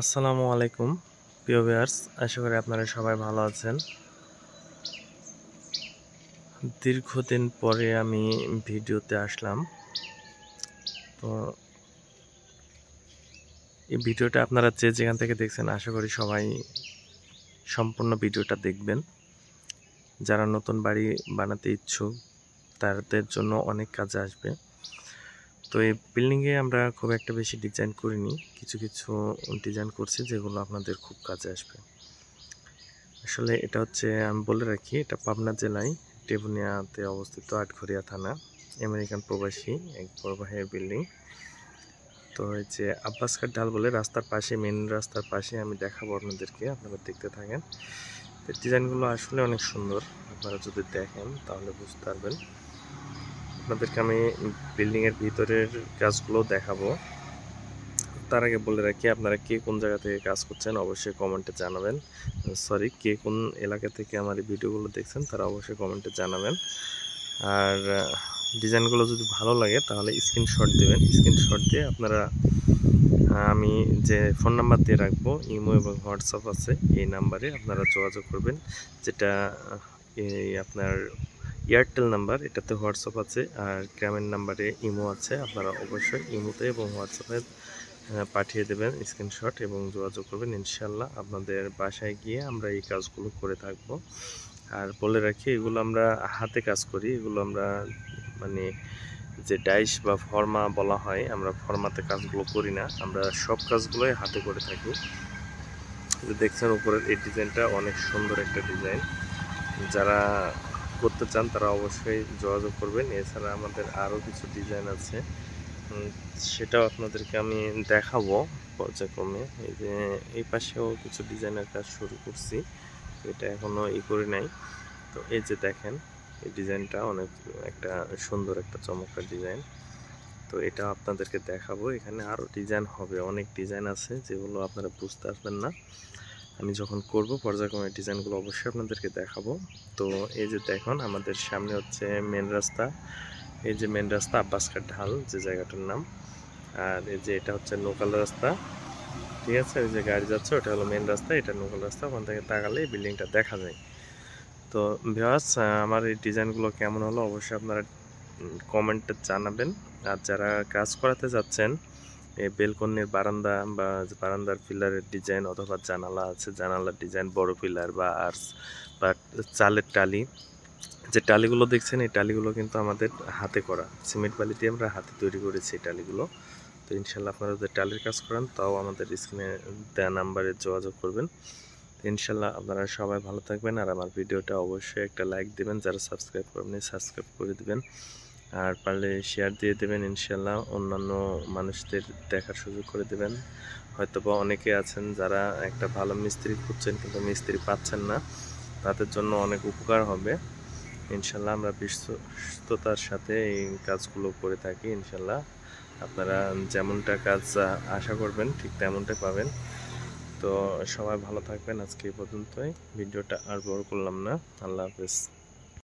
আসসালামু আলাইকুম প্রিয় ভিউয়ার্স, আশা করি আপনারা সবাই ভালো আছেন। দীর্ঘদিন পরে আমি ভিডিওতে আসলাম। তো এই ভিডিওটা আপনারা যে যেখান থেকে দেখছেন, আশা করি সবাই সম্পূর্ণ ভিডিওটা দেখবেন। যারা নতুন বাড়ি বানাতে ইচ্ছুক তাদের জন্য অনেক কাজে আসবে। তো এই বিল্ডিংয়ে আমরা খুব একটা বেশি ডিজাইন করিনি, কিছু কিছু ডিজাইন করছি যেগুলো আপনাদের খুব কাজে আসবে। আসলে এটা হচ্ছে, আমি বলে রাখি, এটা পাবনা জেলায় টেবুনিয়াতে অবস্থিত, আটঘরিয়া থানা, আমেরিকান প্রবাসী এক বড় ভাইয়ের বিল্ডিং। তো এই যে আব্বাস খাট ঢাল বলে রাস্তার পাশে, মেন রাস্তার পাশে আমি দেখাবো আপনাদেরকে, আপনারা দেখতে থাকেন। তো ডিজাইনগুলো আসলে অনেক সুন্দর, আপনারা যদি দেখেন তাহলে বুঝতে পারবেন। আপনাদেরকে আমি বিল্ডিংয়ের ভিতরের কাজগুলো দেখাবো। তার আগে বলে রাখি, আপনারা কে কোন জায়গা থেকে কাজ করছেন অবশ্যই কমেন্টে জানাবেন। কে কোন এলাকা থেকে আমার এই ভিডিওগুলো দেখছেন তারা অবশ্যই কমেন্টে জানাবেন। আর ডিজাইনগুলো যদি ভালো লাগে তাহলে স্ক্রিনশট দেবেন। স্ক্রিনশট দিয়ে আপনারা, আমি যে ফোন নাম্বার দিয়ে রাখবো, ইমো এবং হোয়াটসঅ্যাপ আছে, এই নাম্বারে আপনারা যোগাযোগ করবেন। যেটা এই আপনার এয়ারটেল নাম্বার, এটাতে হোয়াটসঅ্যাপ আছে, আর গ্রামের নাম্বারে ইমো আছে। আপনারা অবশ্যই ইমোতে এবং হোয়াটসঅ্যাপে পাঠিয়ে দেবেন স্ক্রিনশট এবং যোগাযোগ করবেন। ইনশাল্লাহ আপনাদের বাসায় গিয়ে আমরা এই কাজগুলো করে থাকবো। আর বলে রাখি, এগুলো আমরা হাতে কাজ করি, এগুলো আমরা মানে যে ডাইস বা ফর্মা বলা হয়, আমরা ফর্মাতে কাজগুলো করি না, আমরা সব কাজগুলোই হাতে করে থাকি। দেখছেন উপরের এই ডিজাইনটা অনেক সুন্দর একটা ডিজাইন, যারা করতে চান তারা অবশ্যই যোগাযোগ করবেন। এছাড়া আমাদের আরও কিছু ডিজাইন আছে, সেটাও আপনাদেরকে আমি দেখাবো পর্যায়ক্রমে। এই যে এই পাশেও কিছু ডিজাইনের কাজ শুরু করছি, এটা এখনও করি নাই। তো এই যে দেখেন, এই ডিজাইনটা অনেক একটা সুন্দর, একটা চমৎকার ডিজাইন। তো এটা আপনাদেরকে দেখাবো। এখানে আরও ডিজাইন হবে, অনেক ডিজাইন আছে যেগুলো আপনারা বুঝতে পারবেন না। আমি যখন করব পর্যায়ক্রমে ডিজাইনগুলো অবশ্যই আপনাদেরকে দেখাবো। তো এই যে দেখুন, আমাদের সামনে হচ্ছে মেন রাস্তা, এই যে মেন রাস্তা আব্বাস খাট ঢাল যে জায়গাটার নাম। আর এই যে এটা হচ্ছে লোকাল রাস্তা, ঠিক আছে, ওই যে গাড়ি যাচ্ছে ওটা হলো মেন রাস্তা, এটা লোকাল রাস্তা। ওখান থেকে তাকালে এই বিল্ডিংটা দেখা যায়। তো ভিউয়ার্স, আমার এই ডিজাইনগুলো কেমন হলো অবশ্যই আপনারা কমেন্টে জানাবেন। আর যারা কাজ করাতে যাচ্ছেন, এই বেলকনির বারান্দা বা বারান্দার পিলারের ডিজাইন, অথবা জানালা আছে, জানালার ডিজাইন, বড় পিলার বা আর্চ বা চালের টালি, যে টালিগুলো দেখছেন এই টালিগুলো কিন্তু আমাদের হাতে করা, সিমেন্ট বালি দিয়ে আমরা হাতে তৈরি করেছি এই টালিগুলো। তো ইনশাল্লাহ আপনারা যদি টালির কাজ করেন তাও আমাদের স্ক্রিনে দেওয়া নাম্বারে যোগাযোগ করবেন। ইনশাল্লাহ আপনারা সবাই ভালো থাকবেন। আর আমার ভিডিওটা অবশ্যই একটা লাইক দেবেন, যারা সাবস্ক্রাইব করেননি সাবস্ক্রাইব করে দেবেন, আর পারলে শেয়ার দিয়ে দেবেন। ইনশাল্লাহ অন্যান্য মানুষদের দেখার সুযোগ করে দেবেন। হয়তোবা অনেকে আছেন যারা একটা ভালো মিস্ত্রি খুঁজছেন কিন্তু মিস্ত্রি পাচ্ছেন না, তাদের জন্য অনেক উপকার হবে। ইনশাল্লাহ আমরা বিশ্বস্ততার সাথে এই কাজগুলো করে থাকি। ইনশাল্লাহ আপনারা যেমনটা কাজ আশা করবেন ঠিক তেমনটাই পাবেন। তো সবাই ভালো থাকবেন। আজকে এই পর্যন্তই, ভিডিওটা আর বড় করলাম না। আল্লাহ হাফেজ।